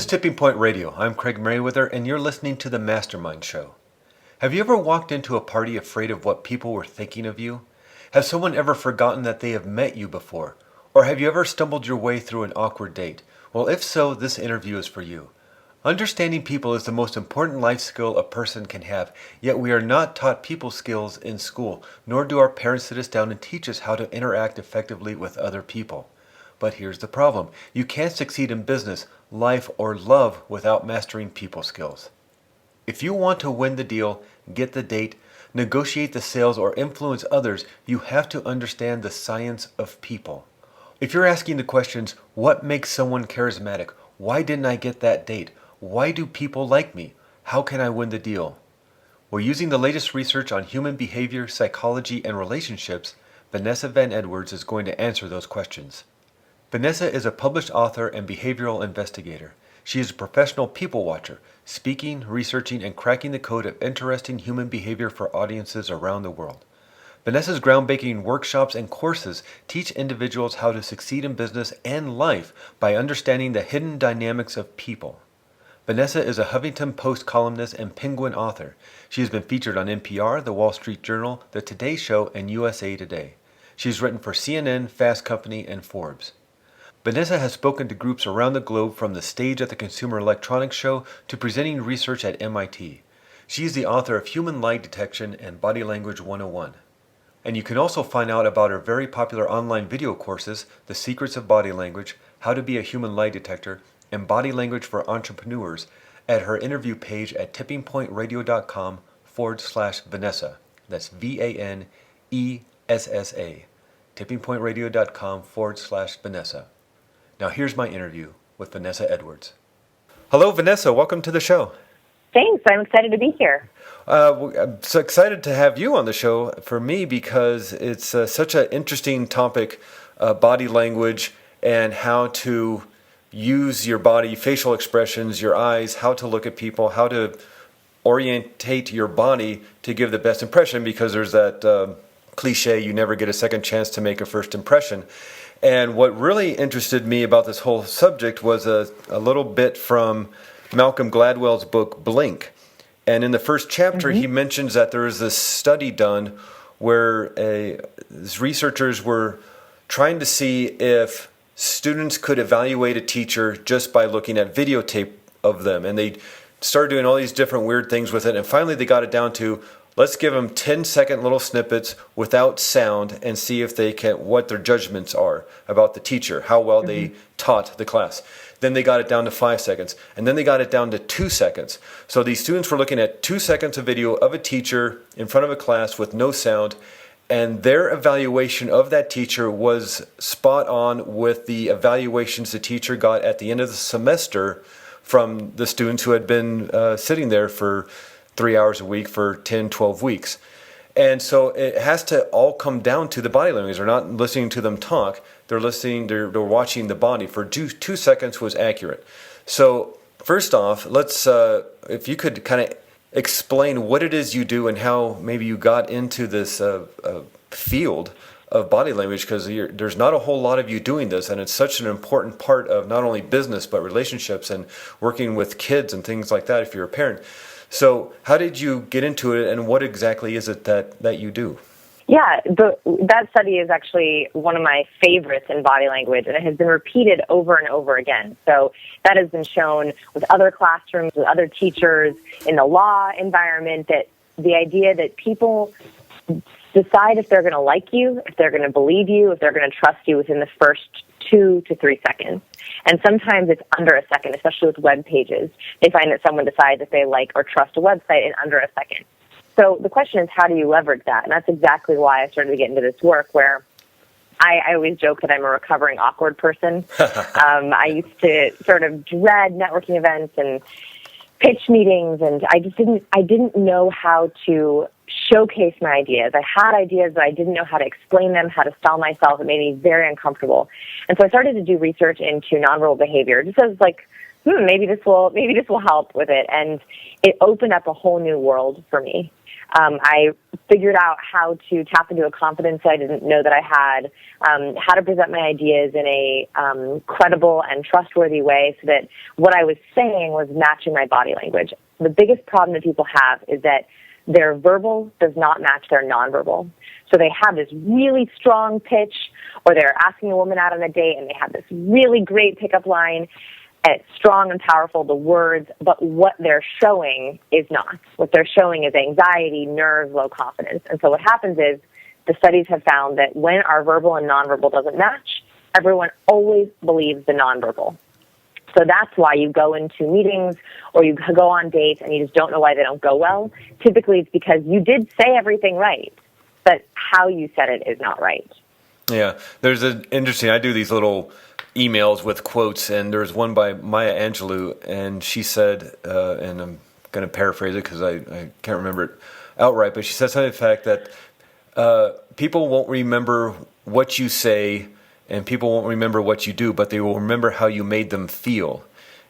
is Tipping Point Radio. I'm Craig Merriweather, and you're listening to The Mastermind Show. Have you ever walked into a party afraid of what people were thinking of you? Has someone ever forgotten that they have met you before? Or have you ever stumbled your way through an awkward date? Well, if so, this interview is for you. Understanding people is the most important life skill a person can have, yet we are not taught people skills in school, nor do our parents sit us down and teach us how to interact effectively with other people. But here's the problem. You can't succeed in business, life, or love without mastering people skills. If you want to win the deal, get the date, negotiate the sales, or influence others, you have to understand the science of people. If you're asking the questions, what makes someone charismatic? Why didn't I get that date? Why do people like me? How can I win the deal? Well, using the latest research on human behavior, psychology, and relationships, Vanessa Van Edwards is going to answer those questions. Vanessa is a published author and behavioral investigator. She is a professional people watcher, speaking, researching, and cracking the code of interesting human behavior for audiences around the world. Vanessa's groundbreaking workshops and courses teach individuals how to succeed in business and life by understanding the hidden dynamics of people. Vanessa is a Huffington Post columnist and Penguin author. She has been featured on NPR, The Wall Street Journal, The Today Show, and USA Today. She's written for CNN, Fast Company, and Forbes. Vanessa has spoken to groups around the globe, from the stage at the Consumer Electronics Show to presenting research at MIT. She is the author of Human Lie Detection and Body Language 101. And you can also find out about her very popular online video courses, The Secrets of Body Language, How to Be a Human Lie Detector, and Body Language for Entrepreneurs at her interview page at tippingpointradio.com/Vanessa. That's Vanessa. tippingpointradio.com/Vanessa. Now here's my interview with Vanessa Edwards. Hello, Vanessa. Welcome to the show. Thanks. I'm excited to be here. I'm so excited to have you on the show for me because it's such an interesting topic, body language and how to use your body, facial expressions, your eyes, how to look at people, how to orientate your body to give the best impression, because there's that cliche, you never get a second chance to make a first impression. And what really interested me about this whole subject was a little bit from Malcolm Gladwell's book, Blink. And in the first chapter, he mentions that there is this study done where these researchers were trying to see if students could evaluate a teacher just by looking at videotape of them. And they started doing all these different weird things with it. And finally, they got it down to, let's give them 10-second little snippets without sound and see if they can, what their judgments are about the teacher, how well they taught the class. Then they got it down to 5 seconds, and then they got it down to 2 seconds. So these students were looking at 2 seconds of video of a teacher in front of a class with no sound, and their evaluation of that teacher was spot on with the evaluations the teacher got at the end of the semester from the students who had been sitting there for 3 hours a week for 10, 12 weeks. And so it has to all come down to the body language. They're not listening to them talk. They're listening, they're watching the body. For 2 seconds was accurate. So first off, let's, if you could kind of explain what it is you do and how maybe you got into this field of body language, because there's not a whole lot of you doing this, and it's such an important part of not only business but relationships and working with kids and things like that if you're a parent. So how did you get into it, and what exactly is it that you do? Yeah, that study is actually one of my favorites in body language, and it has been repeated over and over again. So that has been shown with other classrooms, with other teachers, in the law environment, that the idea that people decide if they're going to like you, if they're going to believe you, if they're going to trust you within the first 2 to 3 seconds. And sometimes it's under a second, especially with web pages. They find that someone decides if they like or trust a website in under a second. So the question is, how do you leverage that? And that's exactly why I started to get into this work, where I always joke that I'm a recovering awkward person. I used to sort of dread networking events and pitch meetings, and I didn't know how to showcase my ideas. I had ideas, but I didn't know how to explain them, how to sell myself. It made me very uncomfortable. And so I started to do research into nonverbal behavior, just as like, maybe this will help with it. And it opened up a whole new world for me. I figured out how to tap into a confidence I didn't know that I had, how to present my ideas in a credible and trustworthy way so that what I was saying was matching my body language. The biggest problem that people have is that their verbal does not match their nonverbal. So they have this really strong pitch, or they're asking a woman out on a date and they have this really great pickup line, and it's strong and powerful, the words, but what they're showing is not. What they're showing is anxiety, nerves, low confidence. And so what happens is the studies have found that when our verbal and nonverbal doesn't match, everyone always believes the nonverbal. So that's why you go into meetings or you go on dates and you just don't know why they don't go well. Typically it's because you did say everything right, but how you said it is not right. Yeah, there's an interesting, I do these little emails with quotes, and there's one by Maya Angelou, and she said, and I'm going to paraphrase it because I can't remember it outright, but she said something to the fact that people won't remember what you say and people won't remember what you do, but they will remember how you made them feel.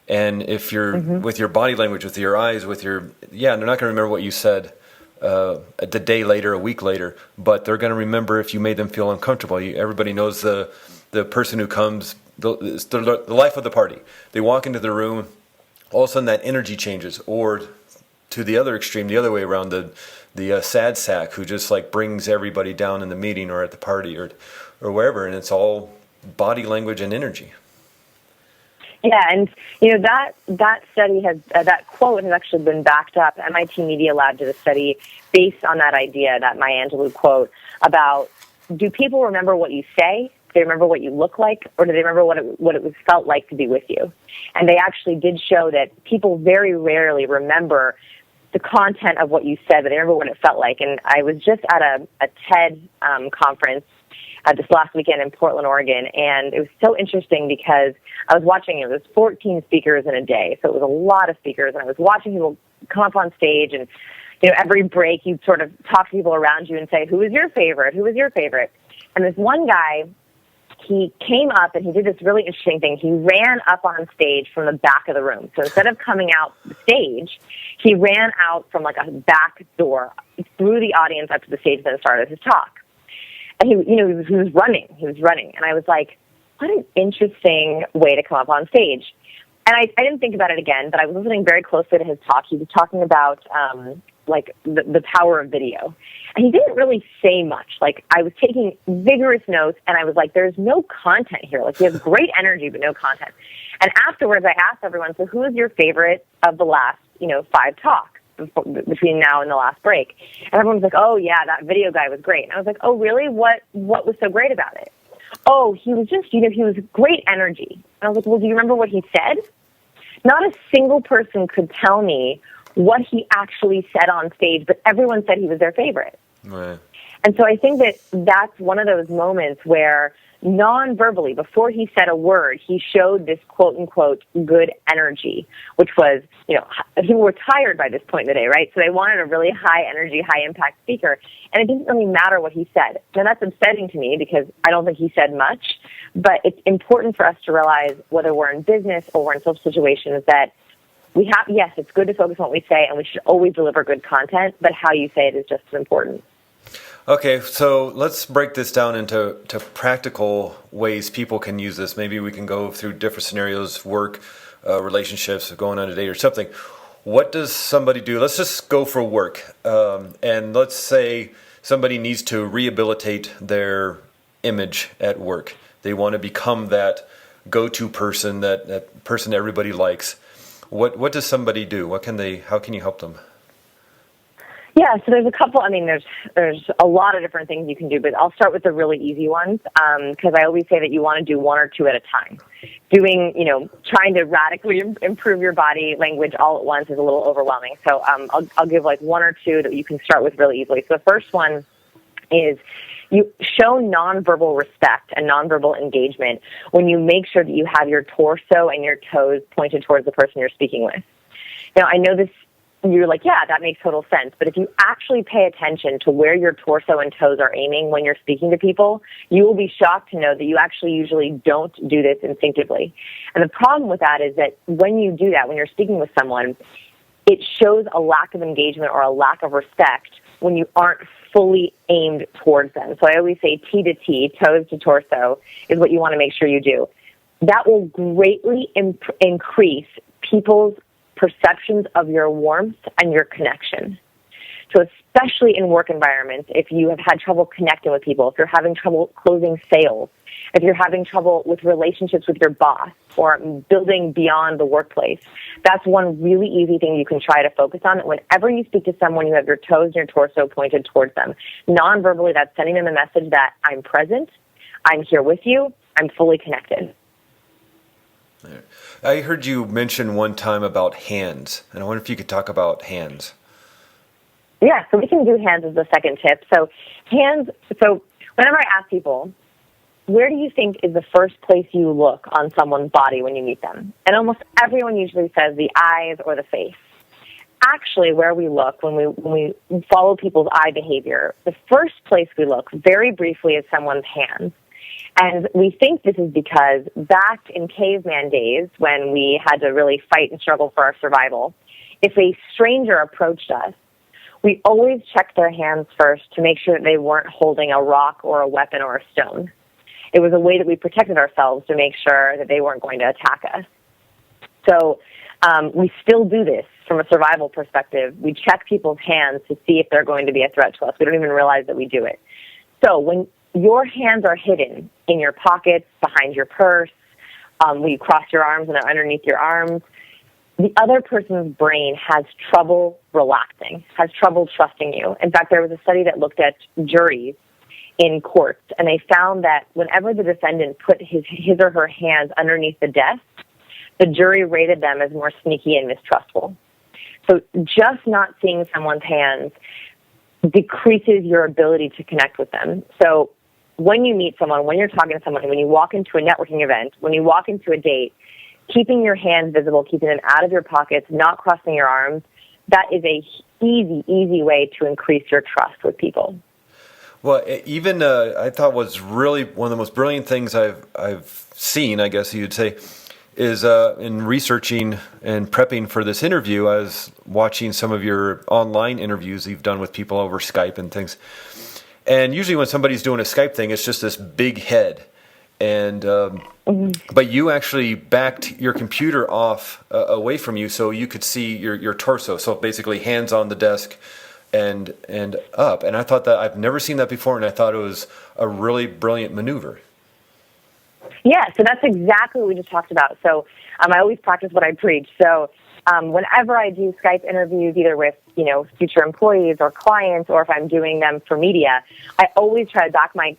And if you're with your body language, with your eyes, they're not going to remember what you said the day later, a week later, but they're going to remember if you made them feel uncomfortable. Everybody knows the person who comes, the life of the party. They walk into the room, all of a sudden that energy changes. Or to the other extreme, the other way around, the sad sack who just like brings everybody down in the meeting or at the party or wherever, and it's all body language and energy. Yeah, and that study has that quote has actually been backed up. MIT Media Lab did a study based on that idea, that Maya Angelou quote about, do people remember what you say? Do they remember what you look like, or do they remember what it was felt like to be with you? And they actually did show that people very rarely remember the content of what you said, but they remember what it felt like. And I was just at a TED conference this last weekend in Portland, Oregon, and it was so interesting because I was watching, it was 14 speakers in a day, so it was a lot of speakers, and I was watching people come up on stage, and every break you'd sort of talk to people around you and say, who is your favorite? Who is your favorite? And this one guy, he came up and he did this really interesting thing. He ran up on stage from the back of the room. So instead of coming out the stage, he ran out from like a back door through the audience up to the stage and then started his talk. And he was running. And I was like, what an interesting way to come up on stage. And I didn't think about it again, but I was listening very closely to his talk. He was talking about, the power of video. And he didn't really say much. Like, I was taking vigorous notes, and I was like, there's no content here. Like, he has great energy, but no content. And afterwards, I asked everyone, so who is your favorite of the last, 5 talks between now and the last break? And everyone was like, oh, yeah, that video guy was great. And I was like, oh, really? What was so great about it? Oh, he was just, he was great energy. And I was like, well, do you remember what he said? Not a single person could tell me what he actually said on stage, but everyone said he was their favorite. Right. And so I think that that's one of those moments where non-verbally, before he said a word, he showed this quote-unquote good energy, which was, people were tired by this point in the day, right? So they wanted a really high-energy, high-impact speaker, and it didn't really matter what he said. Now, that's upsetting to me because I don't think he said much, but it's important for us to realize, whether we're in business or we're in social situations, that yes, it's good to focus on what we say, and we should always deliver good content, but how you say it is just as important. Okay, so let's break this down into practical ways people can use this. Maybe we can go through different scenarios, work, relationships, going on a date or something. What does somebody do? Let's just go for work. And let's say somebody needs to rehabilitate their image at work. They want to become that go-to person, that person everybody likes. What does somebody do? How can you help them? Yeah, so there's a couple. There's a lot of different things you can do, but I'll start with the really easy ones because I always say that you want to do one or two at a time. Trying to radically improve your body language all at once is a little overwhelming. So I'll give like one or two that you can start with really easily. So the first one is you show nonverbal respect and nonverbal engagement when you make sure that you have your torso and your toes pointed towards the person you're speaking with. Now, I know this. You're like, yeah, that makes total sense. But if you actually pay attention to where your torso and toes are aiming when you're speaking to people, you will be shocked to know that you actually usually don't do this instinctively. And the problem with that is that when you do that, when you're speaking with someone, it shows a lack of engagement or a lack of respect when you aren't fully aimed towards them. So I always say T to T, toes to torso, is what you want to make sure you do. That will greatly increase people's perceptions of your warmth and your connection. So especially in work environments, if you have had trouble connecting with people, if you're having trouble closing sales, if you're having trouble with relationships with your boss or building beyond the workplace, that's one really easy thing you can try to focus on. Whenever you speak to someone, you have your toes and your torso pointed towards them. Non-verbally, that's sending them a message that I'm present, I'm here with you, I'm fully connected. I heard you mention one time about hands, and I wonder if you could talk about hands. Yeah, so we can do hands as the second tip. So whenever I ask people, where do you think is the first place you look on someone's body when you meet them? And almost everyone usually says the eyes or the face. Actually, where we look when we follow people's eye behavior, the first place we look very briefly is someone's hands. And we think this is because back in caveman days when we had to really fight and struggle for our survival, if a stranger approached us, we always checked their hands first to make sure that they weren't holding a rock or a weapon or a stone. It was a way that we protected ourselves to make sure that they weren't going to attack us. So we still do this from a survival perspective. We check people's hands to see if they're going to be a threat to us. We don't even realize that we do it. So when your hands are hidden in your pockets, behind your purse, when you cross your arms and they're underneath your arms, the other person's brain has trouble relaxing, has trouble trusting you. In fact, there was a study that looked at juries in courts, and they found that whenever the defendant put his or her hands underneath the desk, the jury rated them as more sneaky and mistrustful. So just not seeing someone's hands decreases your ability to connect with them. So when you meet someone, when you're talking to someone, when you walk into a networking event, when you walk into a date, keeping your hands visible, keeping them out of your pockets, not crossing your arms, that is a easy way to increase your trust with people. Well, even I thought was really one of the most brilliant things I've seen, I guess you'd say, is in researching and prepping for this interview, I was watching some of your online interviews you've done with people over Skype and things. And usually when somebody's doing a Skype thing, it's just this big head. And but you actually backed your computer off away from you so you could see your torso. So basically hands on the desk and up. And I thought that I've never seen that before, and I thought it was a really brilliant maneuver. Yeah, so that's exactly what we just talked about. So I always practice what I preach. So whenever I do Skype interviews, either with future employees or clients, or if I'm doing them for media, I always try to back my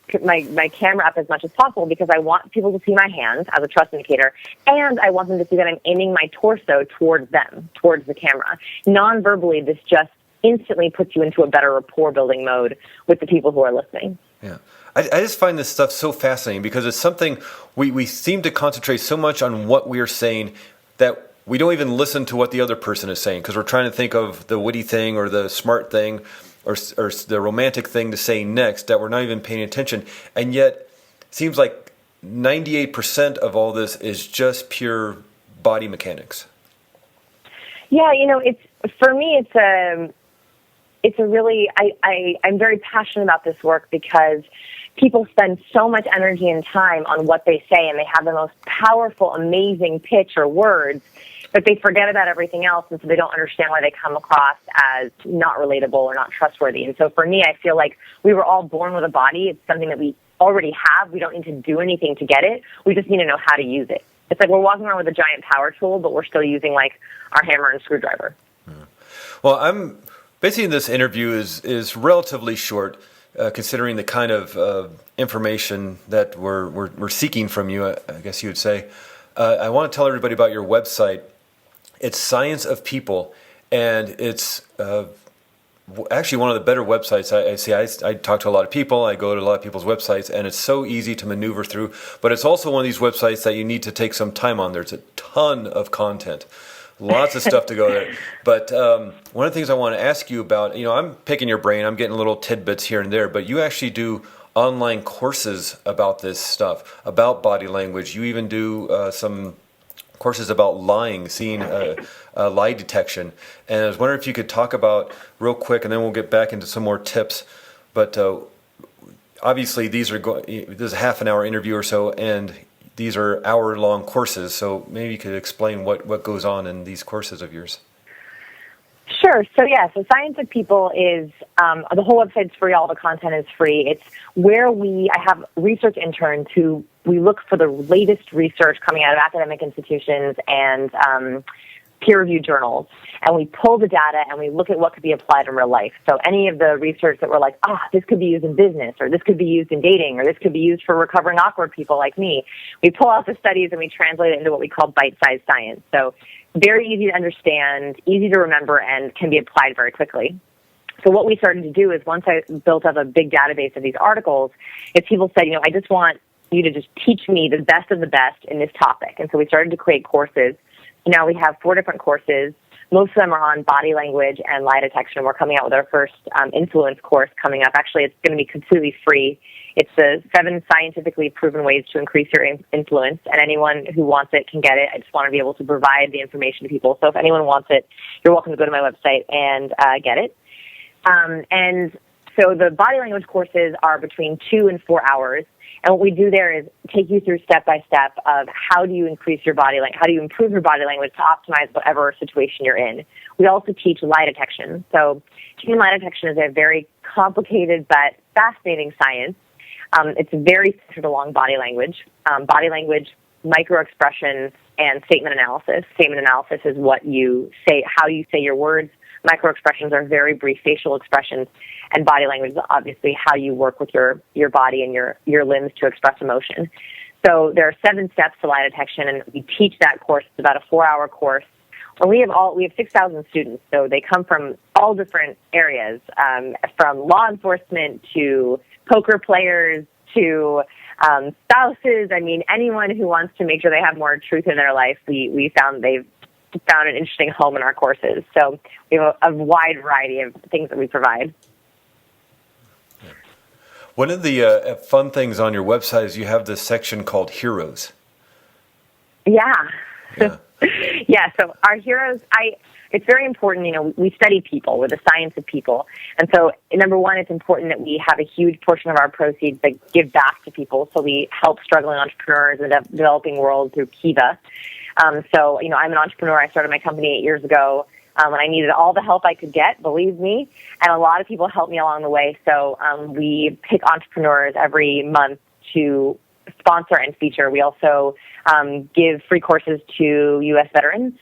camera up as much as possible because I want people to see my hands as a trust indicator, and I want them to see that I'm aiming my torso towards them, towards the camera. Non-verbally, this just instantly puts you into a better rapport building mode with the people who are listening. Yeah. I just find this stuff so fascinating because it's something we seem to concentrate so much on what we are saying that we don't even listen to what the other person is saying because we're trying to think of the witty thing or the smart thing or the romantic thing to say next that we're not even paying attention. And yet it seems like 98% of all this is just pure body mechanics. Yeah, for me, it's a really, I'm very passionate about this work because people spend so much energy and time on what they say, and they have the most powerful, amazing pitch or words, but they forget about everything else, and so they don't understand why they come across as not relatable or not trustworthy. And so for me, I feel like we were all born with a body. It's something that we already have. We don't need to do anything to get it. We just need to know how to use it. It's like we're walking around with a giant power tool, but we're still using like our hammer and screwdriver. Well, basically this interview is relatively short, considering the kind of information that we're seeking from you, I guess you would say. I want to tell everybody about your website. It's Science of People, and it's actually one of the better websites I see. I talk to a lot of people. I go to a lot of people's websites, and it's so easy to maneuver through. But it's also one of these websites that you need to take some time on. There's a ton of content. Lots of stuff to go there. But one of the things I want to ask you about, I'm picking your brain. I'm getting little tidbits here and there, but you actually do online courses about this stuff, about body language. You even do some courses about lying, seeing lie detection. And I was wondering if you could talk about real quick, and then we'll get back into some more tips. But obviously, this is a half an hour interview or so, and these are hour-long courses. So maybe you could explain what goes on in these courses of yours. Sure. So Science of People is, the whole website's free, all the content is free. It's where I have research interns who, we look for the latest research coming out of academic institutions and peer-reviewed journals, and we pull the data and we look at what could be applied in real life. So any of the research that we're like, this could be used in business, or this could be used in dating, or this could be used for recovering awkward people like me, we pull out the studies and we translate it into what we call bite-sized science. So very easy to understand, easy to remember, and can be applied very quickly. So what we started to do is, once I built up a big database of these articles, is people said, I just want you to just teach me the best of the best in this topic. And so we started to create courses. Now we have 4 different courses. Most of them are on body language and lie detection. We're coming out with our first influence course coming up. Actually, it's going to be completely free. It's the 7 scientifically proven ways to increase your influence, and anyone who wants it can get it. I just want to be able to provide the information to people. So if anyone wants it, you're welcome to go to my website and get it. And so the body language courses are between 2 and 4 hours. And what we do there is take you through step-by-step of how do you increase your body language, how do you improve your body language to optimize whatever situation you're in. We also teach lie detection. So teaching lie detection is a very complicated but fascinating science. It's very centered along body language, microexpressions, and statement analysis. Statement analysis is what you say, how you say your words. Microexpressions are very brief facial expressions, and body language is obviously how you work with your body and your limbs to express emotion. So there are 7 steps to lie detection, and we teach that course. It's about a 4-hour course. And we have 6,000 students, so they come from all different areas, from law enforcement to poker players to spouses. I mean, anyone who wants to make sure they have more truth in their life, we found they've found an interesting home in our courses. So we have a wide variety of things that we provide. One of the fun things on your website is you have this section called Heroes. Yeah. Yeah, so our heroes, it's very important, we study people. We're the science of people. And so, number one, it's important that we have a huge portion of our proceeds that give back to people. So we help struggling entrepreneurs in the developing world through Kiva. So, I'm an entrepreneur. I started my company 8 years ago and I needed all the help I could get, believe me. And a lot of people helped me along the way. So we pick entrepreneurs every month to sponsor and feature. We also give free courses to U.S. veterans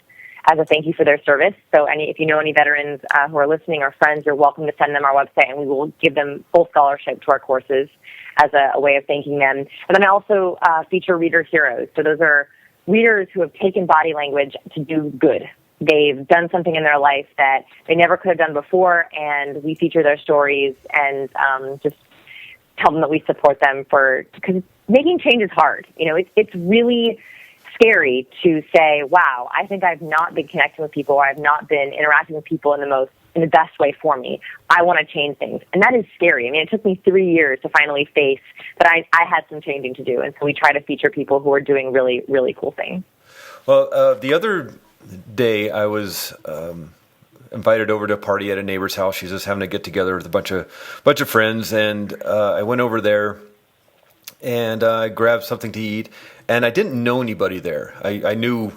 as a thank you for their service. So if you know any veterans who are listening or friends, you're welcome to send them our website, and we will give them full scholarship to our courses as a way of thanking them. And then I also feature reader heroes. So those are readers who have taken body language to do good. They've done something in their life that they never could have done before, and we feature their stories and just tell them that we support them because making change is hard. It's really scary to say, wow, I think I've not been connecting with people, or I've not been interacting with people in the best way for me. I want to change things. And that is scary. I mean, it took me 3 years to finally face that I had some changing to do. And so we try to feature people who are doing really, really cool things. Well, the other day I was invited over to a party at a neighbor's house. She's just having a get together with a bunch of friends, and I went over there and I grabbed something to eat, and I didn't know anybody there. I knew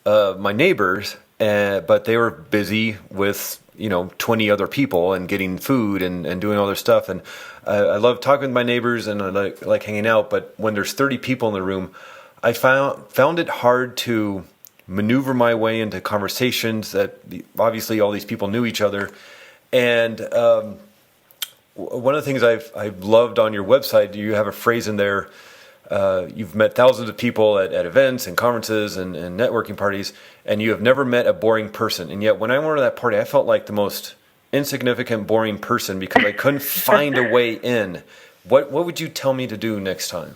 my neighbors, but they were busy with 20 other people and getting food and doing all their stuff. And I love talking with my neighbors, and I like hanging out. But when there's 30 people in the room, I found it hard to maneuver my way into conversations that obviously all these people knew each other. And one of the things I've loved on your website, you have a phrase in there. You've met thousands of people at events and conferences and networking parties, and you have never met a boring person. And yet when I went to that party, I felt like the most insignificant, boring person because I couldn't find a way in. What would you tell me to do next time?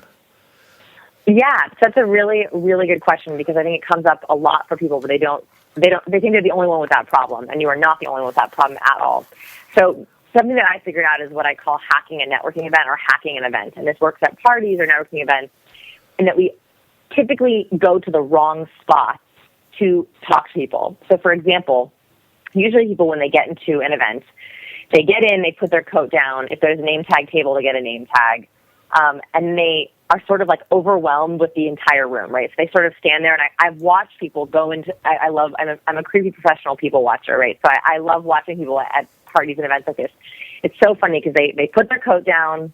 Yeah, that's a really, really good question, because I think it comes up a lot for people, but they think they're the only one with that problem, and you are not the only one with that problem at all. So something that I figured out is what I call hacking a networking event or hacking an event. And this works at parties or networking events, in that we typically go to the wrong spots to talk to people. So, for example, usually people, when they get into an event, they get in, they put their coat down. If there's a name tag table, they get a name tag. And they are sort of like overwhelmed with the entire room, right? So they sort of stand there, and I've watched people go into, I'm a creepy professional people watcher, right? So I love watching people at parties and events like this. It's so funny because they put their coat down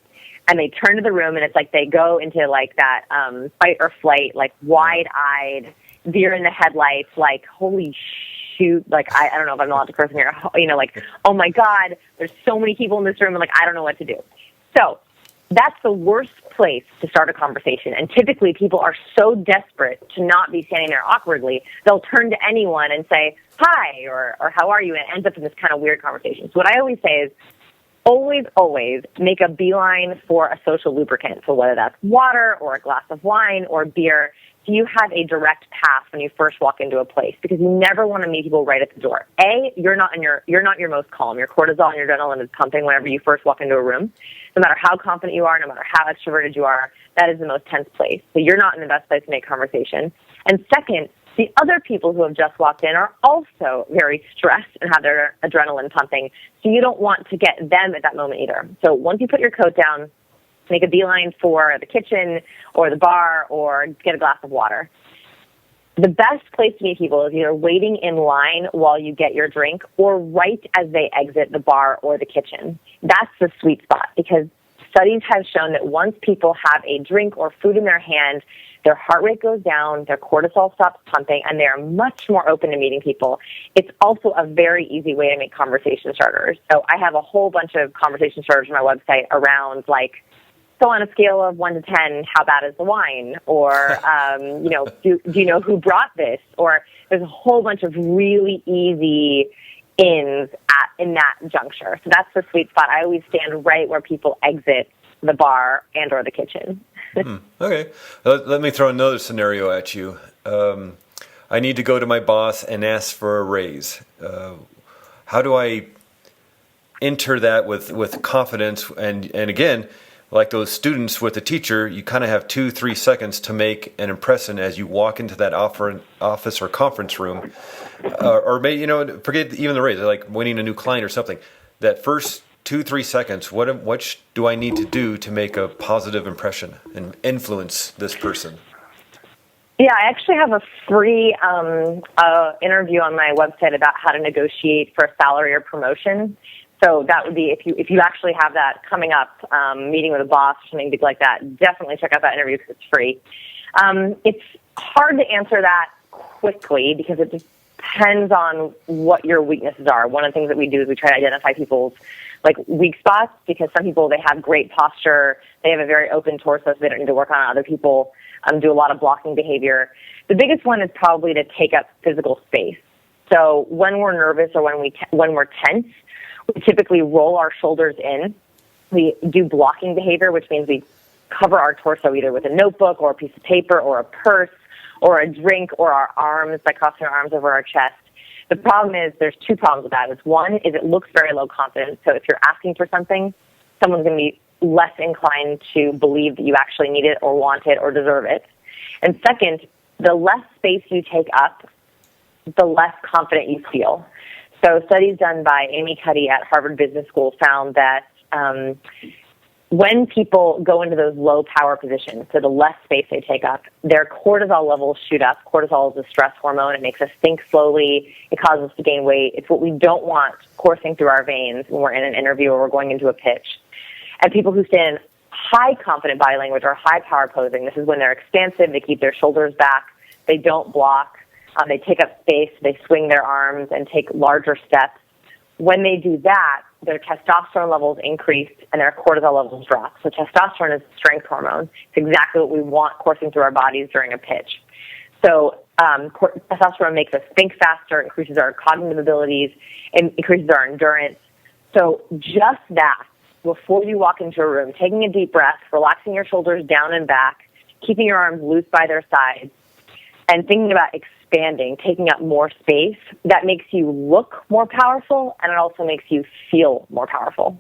and they turn to the room, and it's like they go into like that fight or flight, like wide-eyed, deer in the headlights, like, holy shoot, like, I don't know if I'm allowed to curse in here, you know, like, oh my God, there's so many people in this room, and like, I don't know what to do. So that's the worst place to start a conversation. And typically people are so desperate to not be standing there awkwardly, they'll turn to anyone and say, hi, or how are you? And it ends up in this kind of weird conversation. So what I always say is, always make a beeline for a social lubricant. So whether that's water or a glass of wine or beer, so you have a direct path when you first walk into a place, because you never want to meet people right at the door. You're not your most calm. Your cortisol and your adrenaline is pumping whenever you first walk into a room. No matter how confident you are, no matter how extroverted you are, that is the most tense place. So you're not in the best place to make conversation. And second, the other people who have just walked in are also very stressed and have their adrenaline pumping. So you don't want to get them at that moment either. So once you put your coat down, make a beeline for the kitchen or the bar or get a glass of water. The best place to meet people is either waiting in line while you get your drink or right as they exit the bar or the kitchen. That's the sweet spot, because studies have shown that once people have a drink or food in their hand, their heart rate goes down, their cortisol stops pumping, and they are much more open to meeting people. It's also a very easy way to make conversation starters. So I have a whole bunch of conversation starters on my website around, like, so on a scale of 1 to 10, how bad is the wine? Or, do you know who brought this? Or there's a whole bunch of really easy in that juncture. So that's the sweet spot. I always stand right where people exit the bar and or the kitchen. Okay. Let me throw another scenario at you. I need to go to my boss and ask for a raise. How do I enter that with confidence? And again, like those students with the teacher, you kind of have 2-3 seconds to make an impression as you walk into that office or conference room, or maybe, forget even the raise, like winning a new client or something. That first 2-3 seconds, what do I need to do to make a positive impression and influence this person? Yeah, I actually have a free interview on my website about how to negotiate for a salary or promotion. So that would be, if you actually have that coming up, meeting with a boss or something big like that, definitely check out that interview because it's free. It's hard to answer that quickly because it depends on what your weaknesses are. One of the things that we do is we try to identify people's weak spots, because some people, they have great posture, they have a very open torso, so they don't need to work on it. Other people do a lot of blocking behavior. The biggest one is probably to take up physical space. So when we're nervous or when we're tense, we typically roll our shoulders in. We do blocking behavior, which means we cover our torso either with a notebook or a piece of paper or a purse or a drink, or our arms by crossing our arms over our chest. The problem is there's 2 problems with that. One is it looks very low confidence. So if you're asking for something, someone's going to be less inclined to believe that you actually need it or want it or deserve it. And second, the less space you take up, the less confident you feel. So studies done by Amy Cuddy at Harvard Business School found that when people go into those low power positions, so the less space they take up, their cortisol levels shoot up. Cortisol is a stress hormone. It makes us think slowly. It causes us to gain weight. It's what we don't want coursing through our veins when we're in an interview or we're going into a pitch. And people who stand in high confident body language or high power posing, this is when they're expansive, they keep their shoulders back, they don't block, they take up space, they swing their arms and take larger steps. When they do that, their testosterone levels increase and their cortisol levels drop. So testosterone is a strength hormone. It's exactly what we want coursing through our bodies during a pitch. So testosterone makes us think faster, increases our cognitive abilities, and increases our endurance. So just that, before you walk into a room, taking a deep breath, relaxing your shoulders down and back, keeping your arms loose by their sides, and thinking about expanding, taking up more space, that makes you look more powerful, and it also makes you feel more powerful.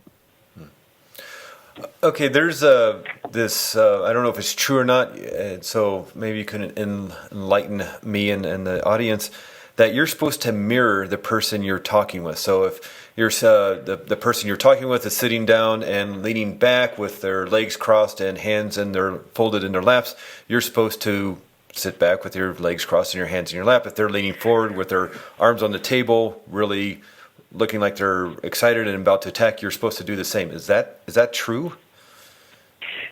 Okay, there's a this, I don't know if it's true or not, so maybe you can enlighten me and the audience, that you're supposed to mirror the person you're talking with. So if you're the person you're talking with is sitting down and leaning back with their legs crossed and hands folded in their laps, you're supposed to sit back with your legs crossed and your hands in your lap. If they're leaning forward with their arms on the table, really looking like they're excited and about to attack, you're supposed to do the same. Is that true?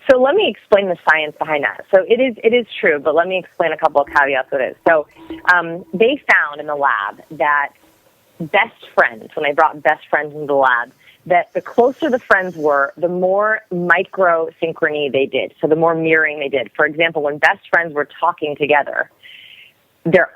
So let me explain the science behind that. So it is true, but let me explain a couple of caveats with it. So they found in the lab that best friends, when they brought best friends into the lab, that the closer the friends were, the more micro-synchrony they did, so the more mirroring they did. For example, when best friends were talking together, their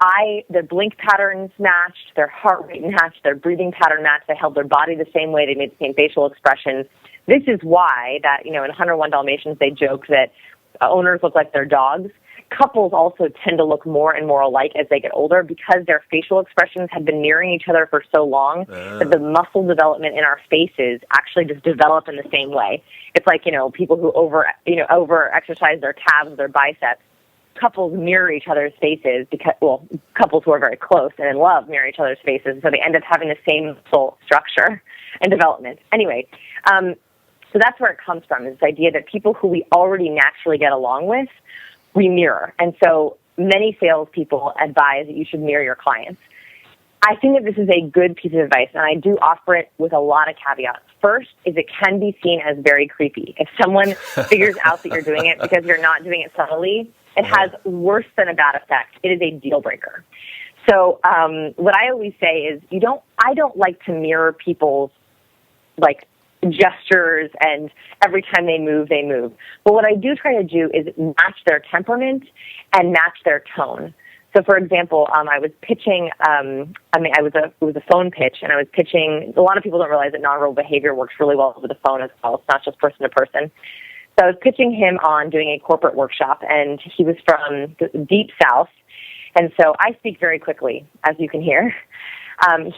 blink patterns matched, their heart rate matched, their breathing pattern matched, they held their body the same way, they made the same facial expressions. This is why that, in 101 Dalmatians, they joke that owners look like their dogs. Couples also tend to look more and more alike as they get older because their facial expressions have been mirroring each other for so long that the muscle development in our faces actually just develop in the same way. It's like, people who over exercise their calves or their biceps. Couples mirror each other's faces couples who are very close and in love mirror each other's faces, so they end up having the same muscle structure and development. Anyway, so that's where it comes from, is this idea that people who we already naturally get along with, we mirror. And so many salespeople advise that you should mirror your clients. I think that this is a good piece of advice, and I do offer it with a lot of caveats. First is it can be seen as very creepy. If someone figures out that you're doing it because you're not doing it subtly, it has worse than a bad effect. It is a deal breaker. So what I always say is I don't like to mirror people's gestures and every time they move, they move. But what I do try to do is match their temperament and match their tone. So, for example, I was pitching, it was a phone pitch, and I was pitching, a lot of people don't realize that nonverbal behavior works really well over the phone as well. It's not just person to person. So I was pitching him on doing a corporate workshop, and he was from the Deep South. And so I speak very quickly, as you can hear.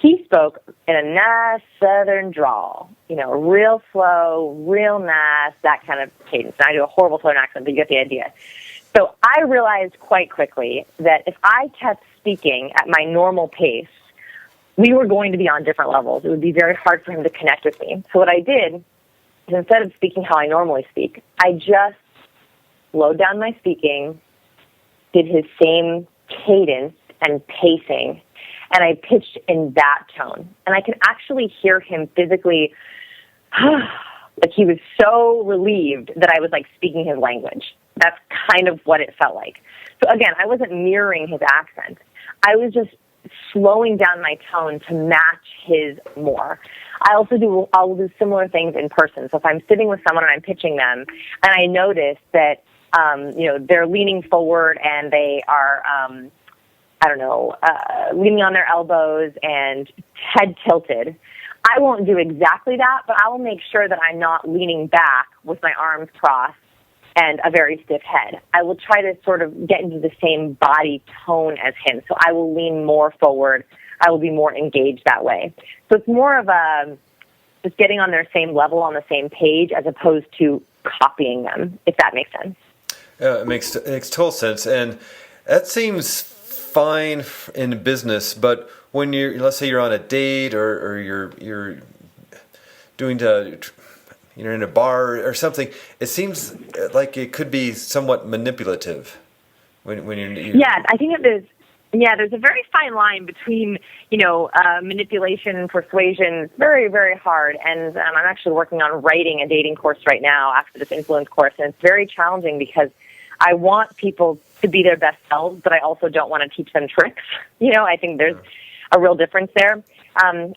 He spoke in a nice southern drawl, real slow, real nice, that kind of cadence. And I do a horrible southern accent, but you get the idea. So I realized quite quickly that if I kept speaking at my normal pace, we were going to be on different levels. It would be very hard for him to connect with me. So what I did is, instead of speaking how I normally speak, I just slowed down my speaking, did his same cadence and pacing, and I pitched in that tone. And I can actually hear him physically, like he was so relieved that I was speaking his language. That's kind of what it felt like. So again, I wasn't mirroring his accent. I was just slowing down my tone to match his more. I'll do similar things in person. So if I'm sitting with someone and I'm pitching them, and I notice that, they're leaning forward and they are, leaning on their elbows and head tilted, I won't do exactly that, but I will make sure that I'm not leaning back with my arms crossed and a very stiff head. I will try to sort of get into the same body tone as him. So I will lean more forward. I will be more engaged that way. So it's more of just getting on their same level, on the same page, as opposed to copying them, if that makes sense. It makes total sense. And that seems fine in business, but when let's say you're on a date or you're doing you're in a bar or something, it seems like it could be somewhat manipulative when you're. Yeah, I think that there's a very fine line between, manipulation and persuasion. It's very, very hard. And I'm actually working on writing a dating course right now after this influence course. And it's very challenging because I want people to be their best selves, but I also don't want to teach them tricks. I think there's a real difference there.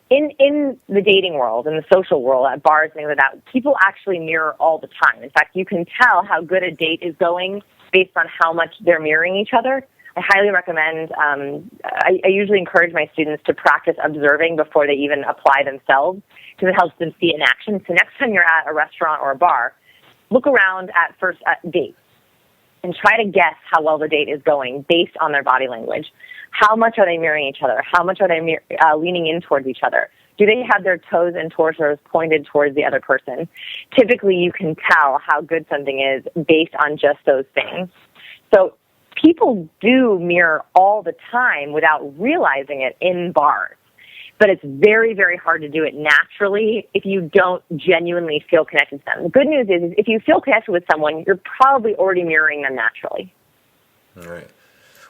In the dating world, in the social world, at bars, things like that, people actually mirror all the time. In fact, you can tell how good a date is going based on how much they're mirroring each other. I highly recommend, I usually encourage my students to practice observing before they even apply themselves, because it helps them see it in action. So next time you're at a restaurant or a bar, look around at first dates and try to guess how well the date is going based on their body language. How much are they mirroring each other? How much are they leaning in towards each other? Do they have their toes and torsos pointed towards the other person? Typically, you can tell how good something is based on just those things. So people do mirror all the time without realizing it in bars. But it's very, very hard to do it naturally if you don't genuinely feel connected to them. The good news is if you feel connected with someone, you're probably already mirroring them naturally. All right.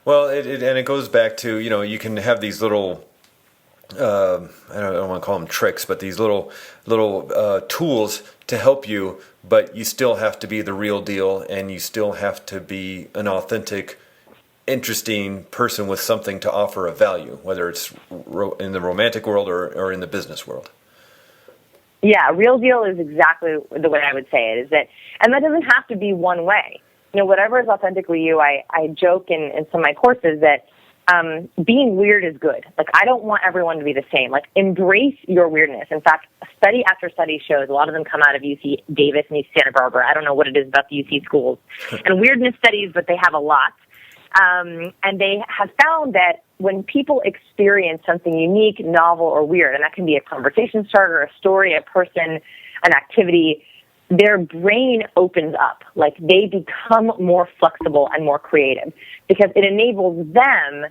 Well, it goes back to, you can have these little, I don't want to call them tricks, but these little tools to help you, but you still have to be the real deal, and you still have to be an authentic, interesting person with something to offer of value, whether it's in the romantic world or in the business world. Yeah, real deal is exactly the way I would say it, and that doesn't have to be one way. Whatever is authentically you, I joke in some of my courses that being weird is good. Like, I don't want everyone to be the same. Like, embrace your weirdness. In fact, study after study shows, a lot of them come out of UC Davis and UC Santa Barbara. I don't know what it is about the UC schools. And weirdness studies, but they have a lot. And they have found that when people experience something unique, novel, or weird, and that can be a conversation starter, a story, a person, an activity, their brain opens up. Like, they become more flexible and more creative because it enables them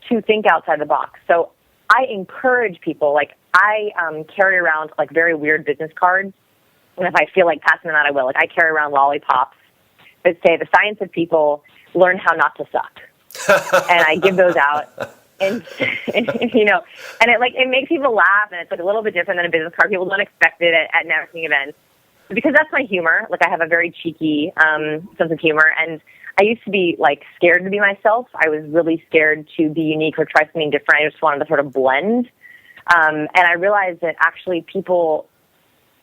to think outside the box. So I encourage people, like, I carry around, like, very weird business cards. And if I feel like passing them out, I will. Like, I carry around lollipops that say, the science of people, learn how not to suck. And I give those out. And it makes people laugh, and it's like a little bit different than a business card. People don't expect it at networking events. Because that's my humor. Like, I have a very cheeky sense of humor, and I used to be, like, scared to be myself. I was really scared to be unique or try something different. I just wanted to sort of blend. And I realized that actually people,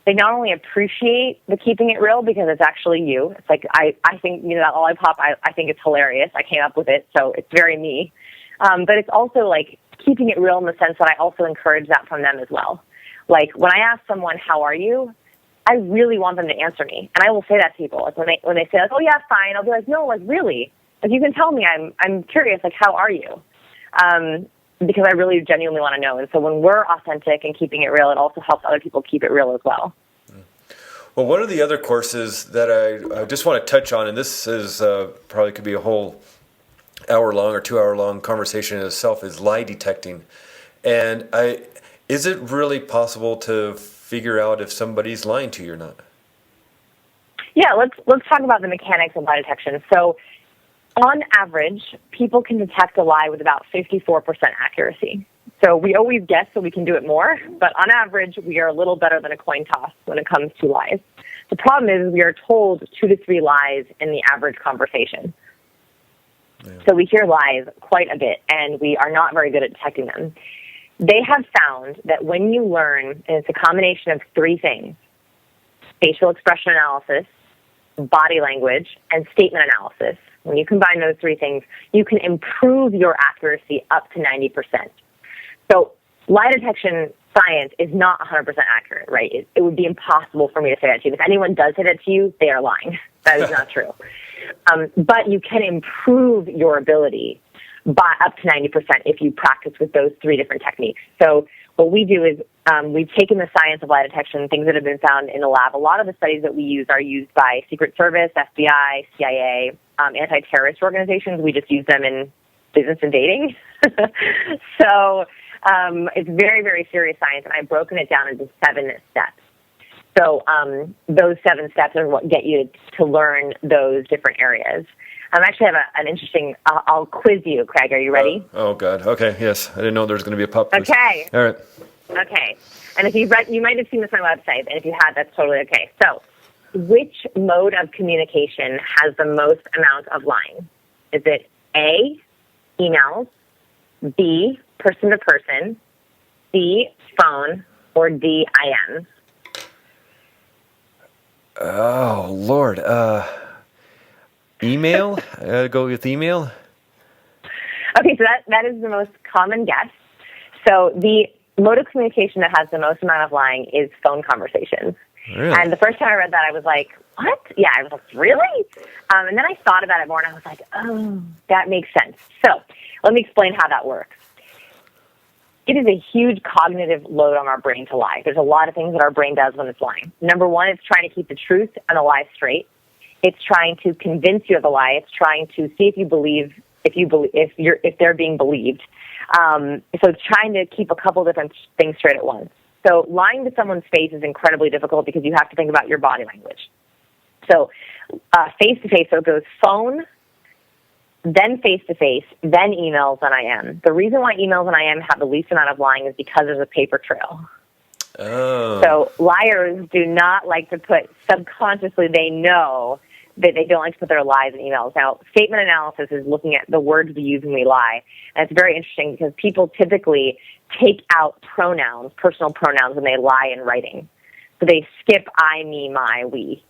they not only appreciate the keeping it real because it's actually you. It's like, I think, that lollipop, I think it's hilarious. I came up with it, so it's very me. But it's also, like, keeping it real in the sense that I also encourage that from them as well. Like, when I ask someone, how are you? I really want them to answer me. And I will say that to people. Like, when they say, like, oh, yeah, fine, I'll be like, no, like, really? Like, you can tell me I'm curious, like, how are you? Because I really genuinely want to know. And so when we're authentic and keeping it real, it also helps other people keep it real as well. Well, one of the other courses that I just want to touch on, and this is probably could be a whole hour-long or 2-hour-long conversation in itself, is lie detecting. And is it really possible to figure out if somebody's lying to you or not? Yeah, let's talk about the mechanics of lie detection. So, on average, people can detect a lie with about 54% accuracy. So we always guess so we can do it more, but on average, we are a little better than a coin toss when it comes to lies. The problem is we are told 2 to 3 lies in the average conversation. Yeah. So we hear lies quite a bit, and we are not very good at detecting them. They have found that when you learn, and it's a combination of 3 things, facial expression analysis, body language, and statement analysis, when you combine those 3 things, you can improve your accuracy up to 90%. So lie detection science is not 100% accurate, right? It would be impossible for me to say that to you. If anyone does say that to you, they are lying. That is not true. But you can improve your ability by up to 90% if you practice with those 3 different techniques. So what we do is we've taken the science of lie detection, things that have been found in the lab. A lot of the studies that we use are used by Secret Service, FBI, CIA, anti-terrorist organizations. We just use them in business and dating. So it's very, very serious science, and I've broken it down into 7 steps. So those 7 steps are what get you to learn those different areas. I actually have an interesting, I'll quiz you, Craig. Are you ready? Oh, God. Okay, yes. I didn't know there was going to be a pop quiz. Okay. All right. Okay. And if you've read, you might have seen this on my website, and if you had, that's totally okay. So, which mode of communication has the most amount of lying? Is it A, emails, B, person to person, C, phone, or D, IMs? Oh, Lord. Email? Go with email? Okay, so that is the most common guess. So the mode of communication that has the most amount of lying is phone conversations. Really? And the first time I read that, I was like, what? Yeah, I was like, really? And then I thought about it more, and I was like, oh, that makes sense. So let me explain how that works. it is a huge cognitive load on our brain to lie. There's a lot of things that our brain does when it's lying. Number one, it's trying to keep the truth and the lie straight. It's trying to convince you of the lie. It's trying to see if they're being believed. So it's trying to keep a couple different things straight at once. So lying to someone's face is incredibly difficult because you have to think about your body language. So face-to-face, so it goes phone, then face-to-face, then emails, then IM. The reason why emails and IM have the least amount of lying is because there's a paper trail. Oh. So liars do not like to put, subconsciously they know that they don't like to put their lies in emails. Now, statement analysis is looking at the words we use when we lie. And it's very interesting because people typically take out pronouns, personal pronouns, when they lie in writing. So they skip I, me, my, we.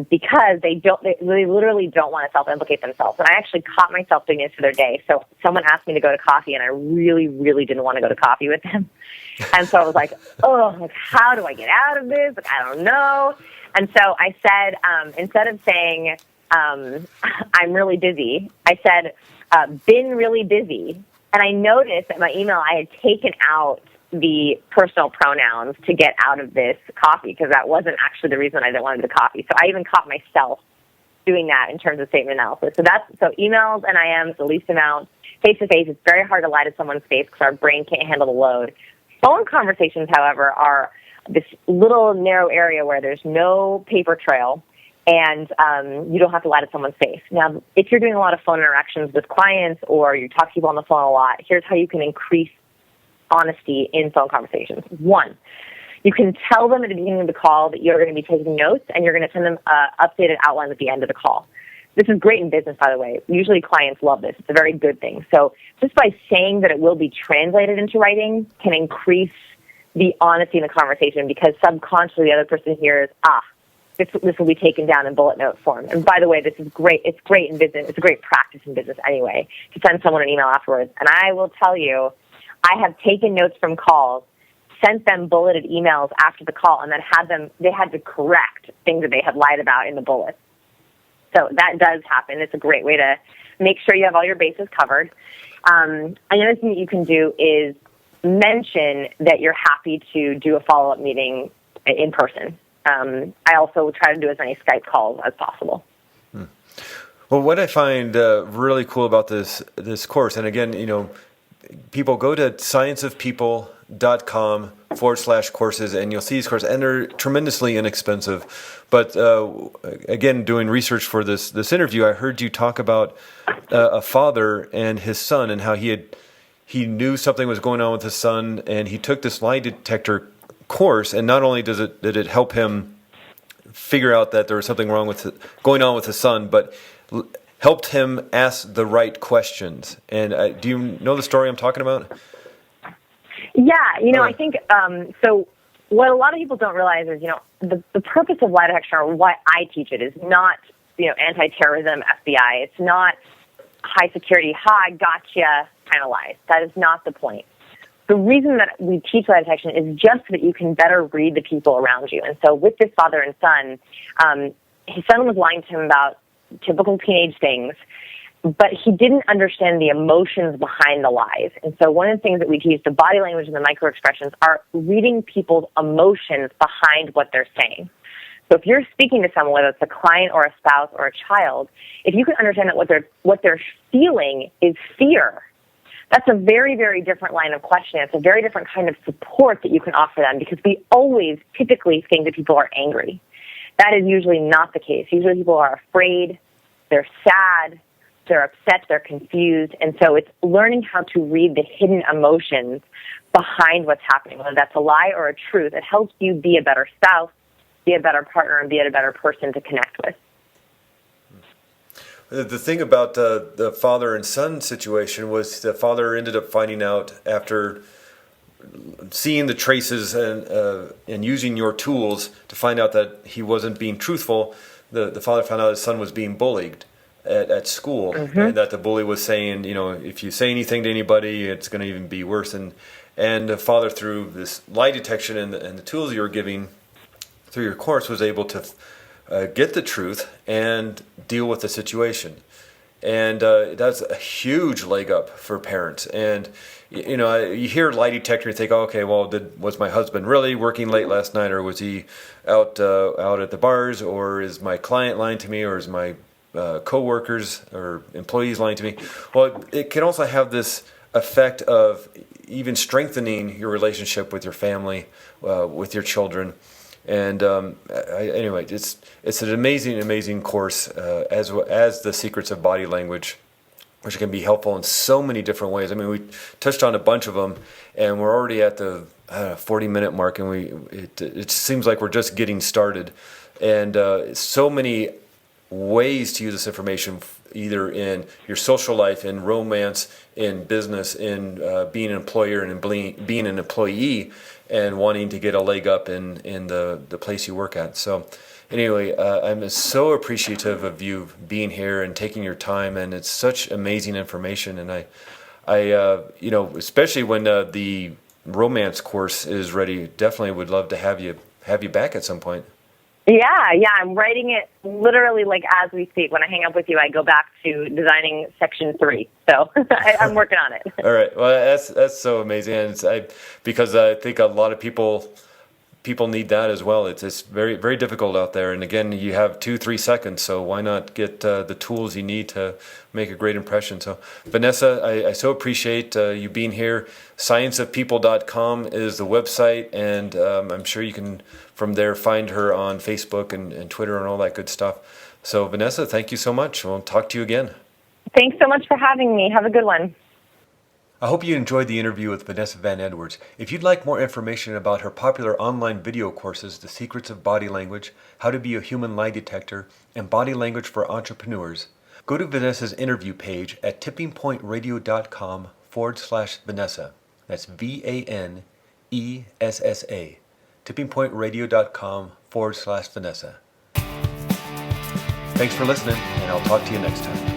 Because they literally don't want to self-implicate themselves. And I actually caught myself doing this the other day. So someone asked me to go to coffee, and I really, really didn't want to go to coffee with them. And so I was like, how do I get out of this? Like, I don't know. And so I said, instead of saying, I'm really busy, I said, been really busy. And I noticed that my email, I had taken out the personal pronouns to get out of this coffee because that wasn't actually the reason I didn't want to do the coffee. So I even caught myself doing that in terms of statement analysis. So emails and IMs, the least amount. Face-to-face, it's very hard to lie to someone's face because our brain can't handle the load. Phone conversations, however, are this little narrow area where there's no paper trail and you don't have to lie to someone's face. Now, if you're doing a lot of phone interactions with clients or you talk to people on the phone a lot, here's how you can increase honesty in phone conversations. One, you can tell them at the beginning of the call that you're going to be taking notes and you're going to send them updated outlines at the end of the call. This is great in business, by the way. Usually clients love this. It's a very good thing. So just by saying that it will be translated into writing can increase the honesty in the conversation because subconsciously the other person hears, this will be taken down in bullet note form. And by the way, this is great. It's great in business. It's a great practice in business anyway to send someone an email afterwards. And I will tell you, I have taken notes from calls, sent them bulleted emails after the call, and then they had to correct things that they had lied about in the bullets. So that does happen. It's a great way to make sure you have all your bases covered. Another thing that you can do is mention that you're happy to do a follow-up meeting in person. I also try to do as many Skype calls as possible. Well, what I find really cool about this course, and again, people go to scienceofpeople.com/courses and you'll see these courses, and they're tremendously inexpensive. But again, doing research for this interview, I heard you talk about a father and his son and how he knew something was going on with his son, and he took this lie detector course. And not only did it help him figure out that there was something going on with his son, but helped him ask the right questions. And do you know the story I'm talking about? Yeah, I think, so what a lot of people don't realize is, the purpose of lie detection, or why I teach it, is not, anti-terrorism, FBI. It's not high security, gotcha kind of lies. That is not the point. The reason that we teach lie detection is just so that you can better read the people around you. And so with this father and son, his son was lying to him about typical teenage things, but he didn't understand the emotions behind the lies. And so one of the things that we teach, the body language and the micro expressions, are reading people's emotions behind what they're saying. So if you're speaking to someone, whether it's a client or a spouse or a child, if you can understand that what they're feeling is fear, that's a very, very different line of questioning. It's a very different kind of support that you can offer them, because we always typically think that people are angry. That is usually not the case. Usually people are afraid, they're sad, they're upset, they're confused. And so it's learning how to read the hidden emotions behind what's happening, whether that's a lie or a truth. It helps you be a better spouse, be a better partner, and be a better person to connect with. The thing about the father and son situation was the father ended up finding out after seeing the traces and using your tools to find out that he wasn't being truthful. The father found out his son was being bullied at school, mm-hmm. and that the bully was saying, if you say anything to anybody, it's going to even be worse. And the father, through this lie detection and the tools you were giving through your course, was able to get the truth and deal with the situation. And that's a huge leg up for parents. And, you hear lie detector and think, oh, okay, well, was my husband really working late last night, or was he out at the bars, or is my client lying to me, or is my co-workers or employees lying to me? Well, it can also have this effect of even strengthening your relationship with your family, with your children. And anyway, it's an amazing course, as the Secrets of Body Language, which can be helpful in so many different ways. I mean, we touched on a bunch of them, and we're already at the 40-minute mark, and it seems like we're just getting started. And so many ways to use this information, either in your social life, in romance, in business, in being an employer and in being an employee, and wanting to get a leg up in the place you work at. So anyway, I'm so appreciative of you being here and taking your time, and it's such amazing information. And I especially when the romance course is ready, definitely would love to have you back at some point. Yeah, I'm writing it literally like as we speak. When I hang up with you, I go back to designing section 3. So I'm working on it. All right. Well, that's so amazing, and because I think a lot of people need that as well. It's very, very difficult out there, and again, you have 2-3 seconds, so why not get the tools you need to make a great impression? So Vanessa, I so appreciate you being here. Scienceofpeople.com is the website, and I'm sure you can from there find her on Facebook and Twitter and all that good stuff. So Vanessa, thank you so much. We'll talk to you again. Thanks so much for having me. Have a good one. I hope you enjoyed the interview with Vanessa Van Edwards. If you'd like more information about her popular online video courses, The Secrets of Body Language, How to Be a Human Lie Detector, and Body Language for Entrepreneurs, go to Vanessa's interview page at tippingpointradio.com/Vanessa. That's VANESSA. tippingpointradio.com/Vanessa. Thanks for listening, and I'll talk to you next time.